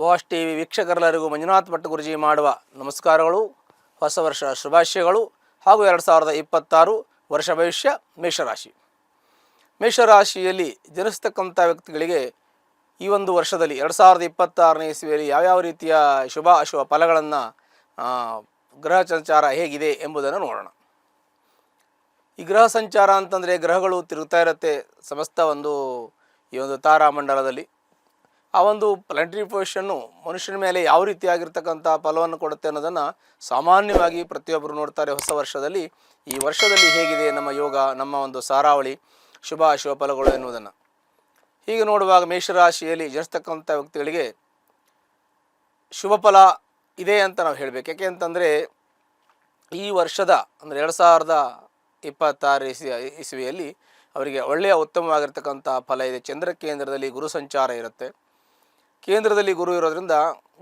Boss TV ವೀಕ್ಷಕರೆಲ್ಲರಿಗೂ Manjunath Bhat ಗುರುಜಿ ಮಾಡುವ ನಮಸ್ಕಾರಗಳು. ಹೊಸ ವರ್ಷ ಶುಭಾಶಯಗಳು ಹಾಗೂ 2026 ವರ್ಷ ಭವಿಷ್ಯ. ಮೇಷರಾಶಿಯಲ್ಲಿ ಜನಿಸ್ತಕ್ಕಂಥ ವ್ಯಕ್ತಿಗಳಿಗೆ ಈ ಒಂದು ವರ್ಷದಲ್ಲಿ 2026ನೇ ಇಸವಿಯಲ್ಲಿ ಯಾವ್ಯಾವ ರೀತಿಯ ಶುಭ ಅಶುಭ ಫಲಗಳನ್ನು ಗ್ರಹ ಸಂಚಾರ ಹೇಗಿದೆ ಎಂಬುದನ್ನು ನೋಡೋಣ. ಈ ಗ್ರಹ ಸಂಚಾರ ಅಂತಂದರೆ ಗ್ರಹಗಳು ತಿರುಗ್ತಾ ಇರುತ್ತೆ ಸಮಸ್ತ ಈ ಒಂದು ತಾರಾಮಂಡಲದಲ್ಲಿ. ಆ ಒಂದು ಪ್ಲಾನೆಟರಿ ಪೊಸಿಷನ್ನು ಮನುಷ್ಯನ ಮೇಲೆ ಯಾವ ರೀತಿಯಾಗಿರ್ತಕ್ಕಂಥ ಫಲವನ್ನು ಕೊಡುತ್ತೆ ಅನ್ನೋದನ್ನು ಸಾಮಾನ್ಯವಾಗಿ ಪ್ರತಿಯೊಬ್ಬರು ನೋಡ್ತಾರೆ. ಹೊಸ ವರ್ಷದಲ್ಲಿ ಈ ವರ್ಷದಲ್ಲಿ ಹೇಗಿದೆ ನಮ್ಮ ಯೋಗ, ನಮ್ಮ ಒಂದು ಸಾರಾವಳಿ, ಶುಭ ಅಶುಭ ಫಲಗಳು ಎನ್ನುವುದನ್ನು ಹೀಗೆ ನೋಡುವಾಗ ಮೇಷರಾಶಿಯಲ್ಲಿ ಜನಿಸ್ತಕ್ಕಂಥ ವ್ಯಕ್ತಿಗಳಿಗೆ ಶುಭ ಫಲ ಇದೆ ಅಂತ ನಾವು ಹೇಳಬೇಕು. ಯಾಕೆ ಅಂತಂದರೆ ಈ ವರ್ಷದ ಅಂದರೆ 2026 ಇಸವಿಯಲ್ಲಿ ಅವರಿಗೆ ಒಳ್ಳೆಯ ಉತ್ತಮವಾಗಿರ್ತಕ್ಕಂಥ ಫಲ ಇದೆ. ಚಂದ್ರ ಕೇಂದ್ರದಲ್ಲಿ ಗುರು ಸಂಚಾರ ಇರುತ್ತೆ. ಕೇಂದ್ರದಲ್ಲಿ ಗುರು ಇರೋದ್ರಿಂದ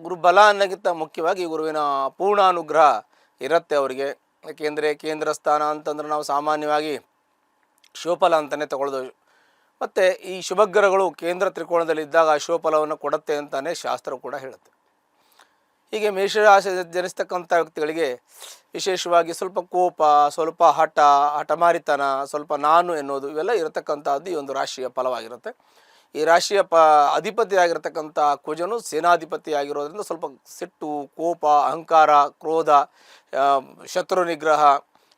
ಗುರು ಬಲ ಅನ್ನೋಕ್ಕಿಂತ ಮುಖ್ಯವಾಗಿ ಗುರುವಿನ ಪೂರ್ಣಾನುಗ್ರಹ ಇರುತ್ತೆ ಅವರಿಗೆ. ಯಾಕೆಂದರೆ ಕೇಂದ್ರ ಸ್ಥಾನ ಅಂತಂದ್ರೆ ನಾವು ಸಾಮಾನ್ಯವಾಗಿ ಶುಭಫಲ ಅಂತಲೇ ತಗೊಳ್ಳೋದು. ಮತ್ತು ಈ ಶುಭಗ್ರಹಗಳು ಕೇಂದ್ರ ತ್ರಿಕೋಣದಲ್ಲಿದ್ದಾಗ ಶುಭಫಲವನ್ನು ಕೊಡುತ್ತೆ ಅಂತಲೇ ಶಾಸ್ತ್ರ ಕೂಡ ಹೇಳುತ್ತೆ. ಹೀಗೆ ಮೇಷರಾಶಿ ಜನಿಸ್ತಕ್ಕಂಥ ವ್ಯಕ್ತಿಗಳಿಗೆ ವಿಶೇಷವಾಗಿ ಸ್ವಲ್ಪ ಕೋಪ, ಸ್ವಲ್ಪ ಹಠಮಾರಿತನ, ಸ್ವಲ್ಪ ನಾನು ಎನ್ನುವುದು ಇವೆಲ್ಲ ಇರತಕ್ಕಂಥದ್ದು ಈ ಒಂದು ರಾಶಿಯ ಫಲವಾಗಿರುತ್ತೆ. ಈ ರಾಶಿಯ ಅಧಿಪತಿಯಾಗಿರ್ತಕ್ಕಂಥ ಕುಜನು ಸೇನಾಧಿಪತಿ ಆಗಿರೋದ್ರಿಂದ ಸ್ವಲ್ಪ ಸಿಟ್ಟು, ಕೋಪ, ಅಹಂಕಾರ, ಕ್ರೋಧ, ಶತ್ರು ನಿಗ್ರಹ,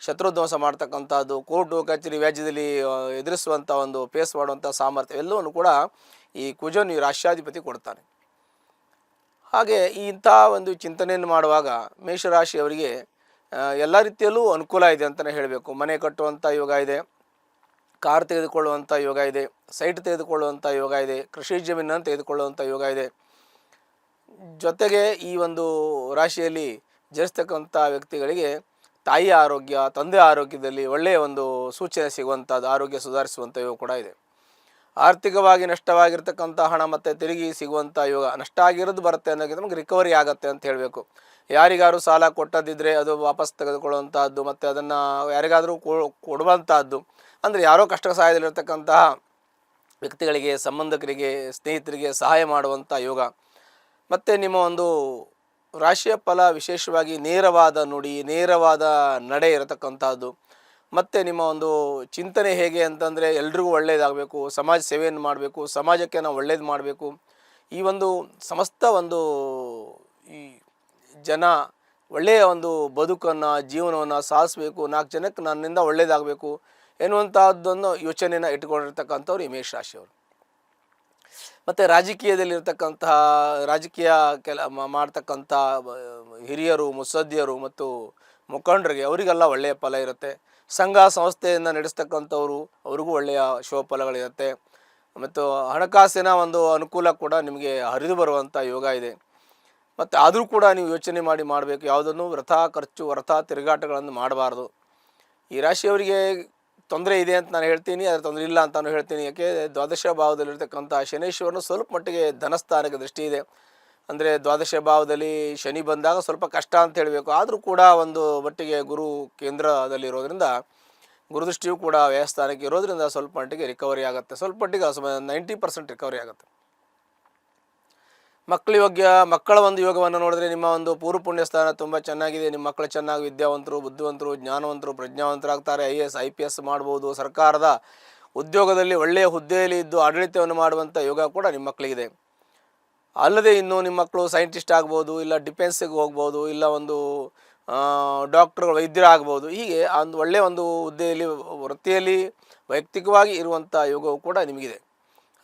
ಶತ್ರುಧ್ವಂಸ ಮಾಡ್ತಕ್ಕಂಥದ್ದು, ಕೋರ್ಟು ಕಚೇರಿ ವ್ಯಾಜ್ಯದಲ್ಲಿ ಎದುರಿಸುವಂಥ ಫೇಸ್ ಮಾಡುವಂಥ ಸಾಮರ್ಥ್ಯ ಎಲ್ಲವನ್ನು ಕೂಡ ಈ ಕುಜನು ಈ ರಾಶ್ಯಾಧಿಪತಿ ಕೊಡ್ತಾನೆ. ಹಾಗೆ ಇಂಥ ಚಿಂತನೆಯನ್ನು ಮಾಡುವಾಗ ಮೇಷರಾಶಿಯವರಿಗೆ ಎಲ್ಲ ರೀತಿಯಲ್ಲೂ ಅನುಕೂಲ ಇದೆ ಅಂತಲೇ ಹೇಳಬೇಕು. ಮನೆ ಕಟ್ಟುವಂಥ ಯೋಗ ಇದೆ, ಕಾರ್ ತೆಗೆದುಕೊಳ್ಳುವಂಥ ಯೋಗ ಇದೆ, ಸೈಟ್ ತೆಗೆದುಕೊಳ್ಳುವಂಥ ಯೋಗ ಇದೆ, ಕೃಷಿ ಜಮೀನನ್ನು ತೆಗೆದುಕೊಳ್ಳುವಂಥ ಯೋಗ ಇದೆ. ಜೊತೆಗೆ ಈ ಒಂದು ರಾಶಿಯಲ್ಲಿ ಜನಿಸ್ತಕ್ಕಂಥ ವ್ಯಕ್ತಿಗಳಿಗೆ ತಾಯಿಯ ಆರೋಗ್ಯ, ತಂದೆ ಆರೋಗ್ಯದಲ್ಲಿ ಒಳ್ಳೆಯ ಸೂಚನೆ ಸಿಗುವಂಥದ್ದು, ಆರೋಗ್ಯ ಸುಧಾರಿಸುವಂಥ ಯೋಗ ಕೂಡ ಇದೆ. ಆರ್ಥಿಕವಾಗಿ ನಷ್ಟವಾಗಿರ್ತಕ್ಕಂಥ ಹಣ ಮತ್ತು ತಿರುಗಿ ಸಿಗುವಂಥ ಯೋಗ, ನಷ್ಟ ಆಗಿರೋದು ಬರುತ್ತೆ ಅನ್ನೋಕ್ಕಿಂತ ನಮಗೆ ರಿಕವರಿ ಆಗುತ್ತೆ ಅಂತ ಹೇಳಬೇಕು. ಯಾರಿಗಾರು ಸಾಲ ಕೊಟ್ಟದಿದ್ದರೆ ಅದು ವಾಪಸ್ ತೆಗೆದುಕೊಳ್ಳುವಂಥದ್ದು ಮತ್ತು ಅದನ್ನು ಯಾರಿಗಾದರೂ ಕೊಡುವಂಥದ್ದು, ಅಂದರೆ ಯಾರೋ ಕಷ್ಟ ಸಹಾಯದಲ್ಲಿರ್ತಕ್ಕಂತಹ ವ್ಯಕ್ತಿಗಳಿಗೆ, ಸಂಬಂಧಿಕರಿಗೆ, ಸ್ನೇಹಿತರಿಗೆ ಸಹಾಯ ಮಾಡುವಂಥ ಯೋಗ. ಮತ್ತು ನಿಮ್ಮ ರಾಶಿಯ ಫಲ ವಿಶೇಷವಾಗಿ ನೇರವಾದ ನುಡಿ, ನೇರವಾದ ನಡೆ ಇರತಕ್ಕಂಥದ್ದು. ಮತ್ತು ನಿಮ್ಮ ಚಿಂತನೆ ಹೇಗೆ ಅಂತಂದರೆ ಎಲ್ರಿಗೂ ಒಳ್ಳೆಯದಾಗಬೇಕು, ಸಮಾಜ ಸೇವೆಯನ್ನು ಮಾಡಬೇಕು, ಸಮಾಜಕ್ಕೆ ನಾವು ಒಳ್ಳೇದು ಮಾಡಬೇಕು, ಈ ಸಮಸ್ತ ಈ ಜನ ಒಳ್ಳೆಯ ಬದುಕನ್ನು, ಜೀವನವನ್ನು ಸಾಧಿಸಬೇಕು, 4 ಜನಕ್ಕೆ ನನ್ನಿಂದ ಒಳ್ಳೆಯದಾಗಬೇಕು ಎನ್ನುವಂಥದ್ದನ್ನು ಯೋಚನೆಯನ್ನು ಇಟ್ಕೊಂಡಿರ್ತಕ್ಕಂಥವ್ರು ಈ ಮೇಷರಾಶಿಯವರು. ಮತ್ತು ರಾಜಕೀಯದಲ್ಲಿರ್ತಕ್ಕಂತಹ ರಾಜಕೀಯ ಮಾಡ್ತಕ್ಕಂಥ ಹಿರಿಯರು, ಮುತ್ಸದ್ದಿಯರು ಮತ್ತು ಮುಖಂಡರಿಗೆ ಅವರಿಗೆಲ್ಲ ಒಳ್ಳೆಯ ಫಲ ಇರುತ್ತೆ. ಸಂಘ ಸಂಸ್ಥೆಯನ್ನು ನಡೆಸ್ತಕ್ಕಂಥವ್ರು ಅವ್ರಿಗೂ ಒಳ್ಳೆಯ ಶುಭ ಫಲಗಳಿರುತ್ತೆ. ಮತ್ತು ಹಣಕಾಸಿನ ಅನುಕೂಲ ಕೂಡ ನಿಮಗೆ ಹರಿದು ಬರುವಂಥ ಯೋಗ ಇದೆ. ಮತ್ತು ಆದರೂ ಕೂಡ ನೀವು ಯೋಚನೆ ಮಾಡಬೇಕು, ಯಾವುದನ್ನು ವ್ಯರ್ಥ ತಿರುಗಾಟಗಳನ್ನು ಮಾಡಬಾರ್ದು. ಈ ರಾಶಿಯವರಿಗೆ ತೊಂದರೆ ಇದೆ ಅಂತ ನಾನು ಹೇಳ್ತೀನಿ, ಅದರ ತೊಂದರೆ ಇಲ್ಲ ಅಂತಲೂ ಹೇಳ್ತೀನಿ. ಯಾಕೆ ದ್ವಾದಶ ಭಾವದಲ್ಲಿರ್ತಕ್ಕಂಥ ಶನೀಶ್ವರನು ಸ್ವಲ್ಪ ಮಟ್ಟಿಗೆ ಧನಸ್ಥಾನಕ್ಕೆ ದೃಷ್ಟಿ ಇದೆ. ಅಂದರೆ ದ್ವಾದಶ ಭಾವದಲ್ಲಿ ಶನಿ ಬಂದಾಗ ಸ್ವಲ್ಪ ಕಷ್ಟ ಅಂತ ಹೇಳಬೇಕು. ಆದರೂ ಕೂಡ ಮಟ್ಟಿಗೆ ಗುರು ಕೇಂದ್ರದಲ್ಲಿರೋದ್ರಿಂದ, ಗುರುದೃಷ್ಟಿಯೂ ಕೂಡ ವ್ಯಯಸ್ಥಾನಕ್ಕೆ ಇರೋದ್ರಿಂದ ಸ್ವಲ್ಪ ಮಟ್ಟಿಗೆ ರಿಕವರಿ ಆಗುತ್ತೆ. ಸ್ವಲ್ಪ ಮಟ್ಟಿಗೆ 90% ರಿಕವರಿ ಆಗುತ್ತೆ. ಮಕ್ಕಳ ಯೋಗವನ್ನು ನೋಡಿದ್ರೆ ನಿಮ್ಮ ಪೂರ್ವ ಪುಣ್ಯ ಸ್ಥಾನ ತುಂಬ ಚೆನ್ನಾಗಿದೆ. ನಿಮ್ಮ ಮಕ್ಕಳು ಚೆನ್ನಾಗಿ ವಿದ್ಯಾವಂತರು, ಬುದ್ಧಿವಂತರು, ಜ್ಞಾನವಂತರು, ಪ್ರಜ್ಞಾವಂತರಾಗ್ತಾರೆ. IAS IPS ಮಾಡ್ಬೋದು. ಸರ್ಕಾರದ ಉದ್ಯೋಗದಲ್ಲಿ ಒಳ್ಳೆಯ ಹುದ್ದೆಯಲ್ಲಿ ಇದ್ದು ಆಡಳಿತವನ್ನು ಮಾಡುವಂಥ ಯೋಗ ಕೂಡ ನಿಮ್ಮ ಮಕ್ಕಳಿಗಿದೆ. ಅಲ್ಲದೆ ಇನ್ನು ನಿಮ್ಮ ಮಕ್ಕಳು ಸೈಂಟಿಸ್ಟ್ ಆಗ್ಬೋದು, ಇಲ್ಲ ಡಿಫೆನ್ಸಿಗೆ ಹೋಗ್ಬೋದು, ಇಲ್ಲ ಡಾಕ್ಟರ್ಗಳು, ವೈದ್ಯರಾಗ್ಬೋದು. ಹೀಗೆ ಒಳ್ಳೆಯ ಹುದ್ದೆಯಲ್ಲಿ, ವೃತ್ತಿಯಲ್ಲಿ, ವೈಯಕ್ತಿಕವಾಗಿ ಇರುವಂಥ ಯೋಗವು ಕೂಡ ನಿಮಗಿದೆ.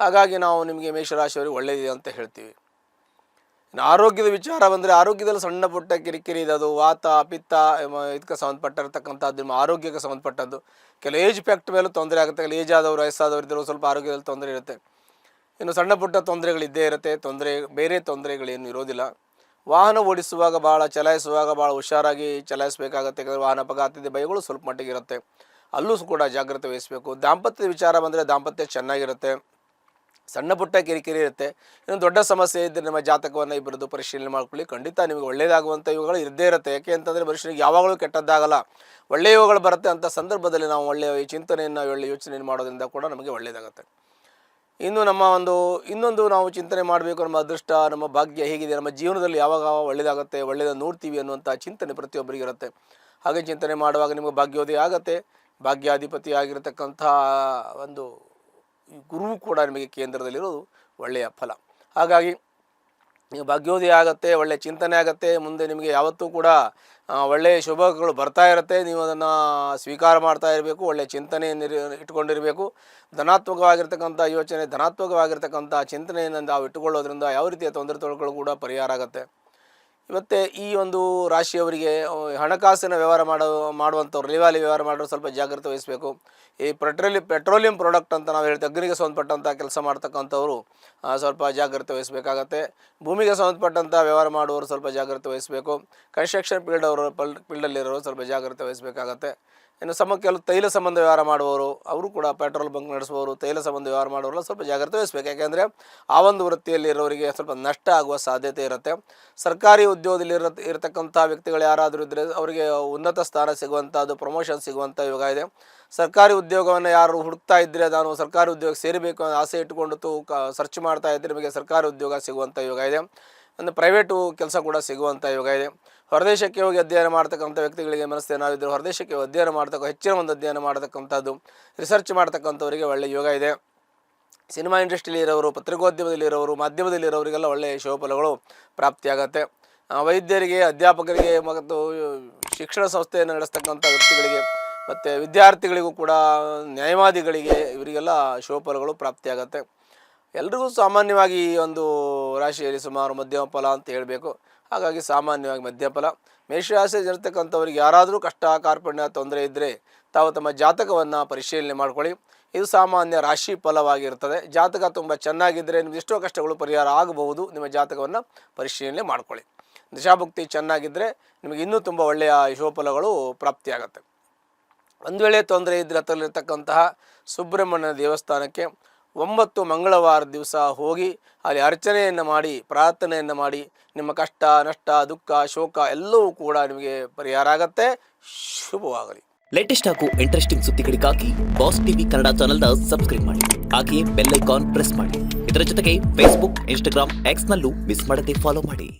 ಹಾಗಾಗಿ ನಾವು ನಿಮಗೆ ಮೇಷರಾಶಿಯವರಿಗೆ ಒಳ್ಳೆಯದಿದೆ ಅಂತ ಹೇಳ್ತೀವಿ. ಇನ್ನು ಆರೋಗ್ಯದ ವಿಚಾರ ಬಂದರೆ, ಆರೋಗ್ಯದಲ್ಲಿ ಸಣ್ಣ ಪುಟ್ಟ ಕಿರಿಕಿರಿ ಇದೆ. ಅದು ವಾತ, ಪಿತ್ತ, ಇದಕ್ಕೆ ಸಂಬಂಧಪಟ್ಟಿರ್ತಕ್ಕಂಥದ್ದು, ನಿಮ್ಮ ಆರೋಗ್ಯಕ್ಕೆ ಸಂಬಂಧಪಟ್ಟದ್ದು. ಕೆಲವು ಏಜ್ ಫ್ಯಾಕ್ಟ್ ಮೇಲೂ ತೊಂದರೆ ಆಗುತ್ತೆ. ಕೆಲವು ಏಜ್ ಆದವರು, ವಯಸ್ಸಾದವರು ಇದ್ದರೂ ಸ್ವಲ್ಪ ಆರೋಗ್ಯದಲ್ಲಿ ತೊಂದರೆ ಇರುತ್ತೆ. ಇನ್ನು ಸಣ್ಣ ಪುಟ್ಟ ತೊಂದರೆಗಳಿದ್ದೇ ಇರುತ್ತೆ. ಬೇರೆ ತೊಂದರೆಗಳೇನು ಇರೋದಿಲ್ಲ. ವಾಹನ ಓಡಿಸುವಾಗ, ಚಲಾಯಿಸುವಾಗ ಭಾಳ ಹುಷಾರಾಗಿ ಚಲಾಯಿಸಬೇಕಾಗತ್ತೆ. ಯಾಕಂದರೆ ವಾಹನ ಅಪಘಾತದ ಭಯಗಳು ಸ್ವಲ್ಪ ಮಟ್ಟಿಗೆ ಇರುತ್ತೆ, ಅಲ್ಲೂ ಕೂಡ ಜಾಗ್ರತೆ ವಹಿಸಬೇಕು. ದಾಂಪತ್ಯದ ವಿಚಾರ ಬಂದರೆ ದಾಂಪತ್ಯ ಚೆನ್ನಾಗಿರುತ್ತೆ. ಸಣ್ಣ ಪುಟ್ಟ ಕಿರಿಕಿರಿ ಇರುತ್ತೆ. ಇನ್ನು ದೊಡ್ಡ ಸಮಸ್ಯೆ ಇದ್ದರೆ ನಿಮ್ಮ ಜಾತಕವನ್ನು ಇಬ್ಬರದು ಪರಿಶೀಲನೆ ಮಾಡ್ಕೊಳ್ಳಿ. ಖಂಡಿತ ನಿಮಗೆ ಒಳ್ಳೆಯದಾಗುವಂಥ ಯೋಗಗಳು ಇದ್ದೇ ಇರುತ್ತೆ. ಯಾಕೆ ಅಂತಂದರೆ ಮನುಷ್ಯನಿಗೆ ಯಾವಾಗಲೂ ಕೆಟ್ಟದ್ದಾಗಲ್ಲ, ಒಳ್ಳೆಯ ಯೋಗಗಳು ಬರುತ್ತೆ. ಅಂಥ ಸಂದರ್ಭದಲ್ಲಿ ನಾವು ಒಳ್ಳೆಯ ಚಿಂತನೆಯನ್ನು, ಒಳ್ಳೆಯ ಯೋಚನೆಯನ್ನು ಮಾಡೋದ್ರಿಂದ ಕೂಡ ನಮಗೆ ಒಳ್ಳೆಯದಾಗುತ್ತೆ. ಇನ್ನು ನಮ್ಮ ಇನ್ನೊಂದು ನಾವು ಚಿಂತನೆ ಮಾಡಬೇಕು, ನಮ್ಮ ಅದೃಷ್ಟ, ನಮ್ಮ ಭಾಗ್ಯ ಹೇಗಿದೆ, ನಮ್ಮ ಜೀವನದಲ್ಲಿ ಯಾವಾಗ ಒಳ್ಳೆಯದಾಗುತ್ತೆ, ಒಳ್ಳೆಯದನ್ನು ನೋಡ್ತೀವಿ ಅನ್ನುವಂಥ ಚಿಂತನೆ ಪ್ರತಿಯೊಬ್ಬರಿಗೆ ಇರುತ್ತೆ. ಹಾಗೆ ಚಿಂತನೆ ಮಾಡುವಾಗ ನಿಮಗೆ ಭಾಗ್ಯೋದಯ ಆಗುತ್ತೆ. ಭಾಗ್ಯಾಧಿಪತಿ ಆಗಿರತಕ್ಕಂಥ ಒಂದು ಗುರುವು ಕೂಡ ನಿಮಗೆ ಕೇಂದ್ರದಲ್ಲಿರೋದು ಒಳ್ಳೆಯ ಫಲ. ಹಾಗಾಗಿ ನೀವು ಭಾಗ್ಯೋದಯ ಆಗುತ್ತೆ, ಒಳ್ಳೆಯ ಚಿಂತನೆ ಆಗುತ್ತೆ. ಮುಂದೆ ನಿಮಗೆ ಯಾವತ್ತೂ ಕೂಡ ಒಳ್ಳೆಯ ಶುಭಗಳು ಬರ್ತಾ ಇರುತ್ತೆ. ನೀವು ಅದನ್ನು ಸ್ವೀಕಾರ ಮಾಡ್ತಾ ಇರಬೇಕು. ಒಳ್ಳೆಯ ಚಿಂತನೆಯನ್ನು ಇಟ್ಕೊಂಡಿರಬೇಕು. ಧನಾತ್ಮಕವಾಗಿರ್ತಕ್ಕಂಥ ಯೋಚನೆ, ಧನಾತ್ಮಕವಾಗಿರ್ತಕ್ಕಂಥ ಚಿಂತನೆಯನ್ನು ನಾವು ಇಟ್ಟುಕೊಳ್ಳೋದ್ರಿಂದ ಯಾವ ರೀತಿಯ ತೊಂದರೆಗಳು ಕೂಡ ಪರಿಹಾರ ಆಗುತ್ತೆ. ಮತ್ತು ಈ ಒಂದು ರಾಶಿಯವರಿಗೆ ಹಣಕಾಸಿನ ವ್ಯವಹಾರ ಮಾಡುವಂಥವ್ರು, ರಿವಾಲಿ ವ್ಯವಹಾರ ಮಾಡೋರು ಸ್ವಲ್ಪ ಜಾಗ್ರತೆ ವಹಿಸಬೇಕು. ಈ ಪೆಟ್ರೋಲಿಯಂ ಪ್ರಾಡಕ್ಟ್ ಅಂತ ನಾವು ಹೇಳ್ತೀವಿ, ಅಗ್ನಿಗೆ ಸಂಬಂಧಪಟ್ಟಂಥ ಕೆಲಸ ಮಾಡ್ತಕ್ಕಂಥವ್ರು ಸ್ವಲ್ಪ ಜಾಗ್ರತೆ ವಹಿಸಬೇಕಾಗತ್ತೆ. ಭೂಮಿಗೆ ಸಂಬಂಧಪಟ್ಟಂಥ ವ್ಯವಹಾರ ಮಾಡುವವರು ಸ್ವಲ್ಪ ಜಾಗ್ರತೆ ವಹಿಸಬೇಕು. ಕನ್ಸ್ಟ್ರಕ್ಷನ್ ಫೀಲ್ಡಲ್ಲಿರೋರು ಸ್ವಲ್ಪ ಜಾಗ್ರತೆ ವಹಿಸಬೇಕಾಗತ್ತೆ. ಇನ್ನು ಕೆಲವು ತೈಲ ಸಂಬಂಧ ವ್ಯವಹಾರ ಮಾಡುವವರು, ಅವರು ಕೂಡ ಪೆಟ್ರೋಲ್ ಬಂಕ್ ನಡೆಸುವವರು, ತೈಲ ಸಂಬಂಧ ವ್ಯವಹಾರ ಮಾಡುವವರೆಲ್ಲ ಸ್ವಲ್ಪ ಜಾಗ್ರತೆ ವಹಿಸಬೇಕು. ಯಾಕೆಂದರೆ ಆ ಒಂದು ವೃತ್ತಿಯಲ್ಲಿರೋರಿಗೆ ಸ್ವಲ್ಪ ನಷ್ಟ ಆಗುವ ಸಾಧ್ಯತೆ ಇರುತ್ತೆ. ಸರ್ಕಾರಿ ಉದ್ಯೋಗದಲ್ಲಿ ಇರತಕ್ಕಂಥ ವ್ಯಕ್ತಿಗಳು ಯಾರಾದರೂ ಇದ್ದರೆ ಅವರಿಗೆ ಉನ್ನತ ಸ್ಥಾನ ಸಿಗುವಂಥದ್ದು, ಪ್ರಮೋಷನ್ ಸಿಗುವಂಥ ಯೋಗ ಇದೆ. ಸರ್ಕಾರಿ ಉದ್ಯೋಗವನ್ನು ಯಾರು ಹುಡುಕ್ತಾ ಇದ್ದರೆ, ನಾನು ಸರ್ಕಾರಿ ಉದ್ಯೋಗ ಸೇರಬೇಕು ಅನ್ನೋ ಆಸೆ ಇಟ್ಟುಕೊಂಡು ಸರ್ಚ್ ಮಾಡ್ತಾ ಇದ್ದರೆ ನಿಮಗೆ ಸರ್ಕಾರಿ ಉದ್ಯೋಗ ಸಿಗುವಂಥ ಯೋಗ ಇದೆ. ಒಂದು ಪ್ರೈವೇಟು ಕೆಲಸ ಕೂಡ ಸಿಗುವಂಥ ಯೋಗ ಇದೆ. ಹೊರದೇಶಕ್ಕೆ ಹೋಗಿ ಅಧ್ಯಯನ ಮಾಡ್ತಕ್ಕಂಥ ವ್ಯಕ್ತಿಗಳಿಗೆ ಮನಸ್ಸು ಏನಾದರೂ ಹೊರದೇಶಕ್ಕೆ ಹೆಚ್ಚಿನ ಒಂದು ಅಧ್ಯಯನ ಮಾಡತಕ್ಕಂಥದ್ದು, ರಿಸರ್ಚ್ ಮಾಡ್ತಕ್ಕಂಥವರಿಗೆ ಒಳ್ಳೆಯ ಯೋಗ ಇದೆ. ಸಿನಿಮಾ ಇಂಡಸ್ಟ್ರಿಯಲ್ಲಿ ಇರೋರು, ಪತ್ರಿಕೋದ್ಯಮದಲ್ಲಿರೋರು, ಮಾಧ್ಯಮದಲ್ಲಿರೋರಿಗೆಲ್ಲ ಒಳ್ಳೆಯ ಶುಭಫಲಗಳು ಪ್ರಾಪ್ತಿಯಾಗತ್ತೆ. ವೈದ್ಯರಿಗೆ, ಅಧ್ಯಾಪಕರಿಗೆ ಮತ್ತು ಶಿಕ್ಷಣ ಸಂಸ್ಥೆಯನ್ನು ನಡೆಸ್ತಕ್ಕಂಥ ವ್ಯಕ್ತಿಗಳಿಗೆ ಮತ್ತು ವಿದ್ಯಾರ್ಥಿಗಳಿಗೂ ಕೂಡ, ನ್ಯಾಯವಾದಿಗಳಿಗೆ, ಇವರಿಗೆಲ್ಲ ಶುಭಫಲಗಳು ಪ್ರಾಪ್ತಿಯಾಗತ್ತೆ. ಎಲ್ರಿಗೂ ಸಾಮಾನ್ಯವಾಗಿ ಈ ಒಂದು ರಾಶಿಯಲ್ಲಿ ಸುಮಾರು ಮಧ್ಯಮ ಫಲ ಅಂತ ಹೇಳಬೇಕು. ಹಾಗಾಗಿ ಸಾಮಾನ್ಯವಾಗಿ ಮಧ್ಯಮ ಫಲ. ಮೇಷರಾಶಿ ಇರತಕ್ಕಂಥವ್ರಿಗೆ ಯಾರಾದರೂ ಕಷ್ಟ, ಕಾರ್ಪಣ್ಯ, ತೊಂದರೆ ಇದ್ದರೆ ತಾವು ತಮ್ಮ ಜಾತಕವನ್ನು ಪರಿಶೀಲನೆ ಮಾಡ್ಕೊಳ್ಳಿ. ಇದು ಸಾಮಾನ್ಯ ರಾಶಿ ಫಲವಾಗಿರ್ತದೆ. ಜಾತಕ ತುಂಬ ಚೆನ್ನಾಗಿದ್ದರೆ ನಿಮ್ಗೆ ಎಷ್ಟೋ ಕಷ್ಟಗಳು ಪರಿಹಾರ ಆಗಬಹುದು. ನಿಮ್ಮ ಜಾತಕವನ್ನು ಪರಿಶೀಲನೆ ಮಾಡ್ಕೊಳ್ಳಿ. ದಶಾಭುಕ್ತಿ ಚೆನ್ನಾಗಿದ್ದರೆ ನಿಮಗೆ ಇನ್ನೂ ತುಂಬ ಒಳ್ಳೆಯ ಶುಭಫಲಗಳು ಪ್ರಾಪ್ತಿಯಾಗತ್ತೆ. ಒಂದು ವೇಳೆ ತೊಂದರೆ ಇದ್ದರೆ ಹತ್ತಲಿರ್ತಕ್ಕಂತಹ ಸುಬ್ರಹ್ಮಣ್ಯ ದೇವಸ್ಥಾನಕ್ಕೆ 9 ಮಂಗಳವಾರ ದಿವಸ ಹೋಗಿ ಅಲ್ಲಿ ಅರ್ಚನೆಯನ್ನು ಮಾಡಿ, ಪ್ರಾರ್ಥನೆಯನ್ನು ಮಾಡಿ, ನಿಮ್ಮ ಕಷ್ಟ, ನಷ್ಟ, ದುಃಖ, ಶೋಕ ಎಲ್ಲವೂ ಕೂಡ ನಿಮಗೆ ಪರಿಹಾರ ಆಗತ್ತೆ. ಶುಭವಾಗಲಿ. ಲೇಟೆಸ್ಟ್ ಹಾಗೂ ಇಂಟ್ರೆಸ್ಟಿಂಗ್ ಸುದ್ದಿಗಳಿಗಾಗಿ ಬಾಸ್ ಟಿವಿ ಕನ್ನಡ ಚಾನೆಲ್ನ ಸಬ್ಸ್ಕ್ರೈಬ್ ಮಾಡಿ. ಹಾಗೆಯೇ ಬೆಲ್ ಐಕಾನ್ ಪ್ರೆಸ್ ಮಾಡಿ. ಇದರ ಜೊತೆಗೆ ಫೇಸ್ಬುಕ್, ಇನ್ಸ್ಟಾಗ್ರಾಮ್, ಎಕ್ಸ್ನಲ್ಲೂ ಮಿಸ್ ಮಾಡದೆ ಫಾಲೋ ಮಾಡಿ.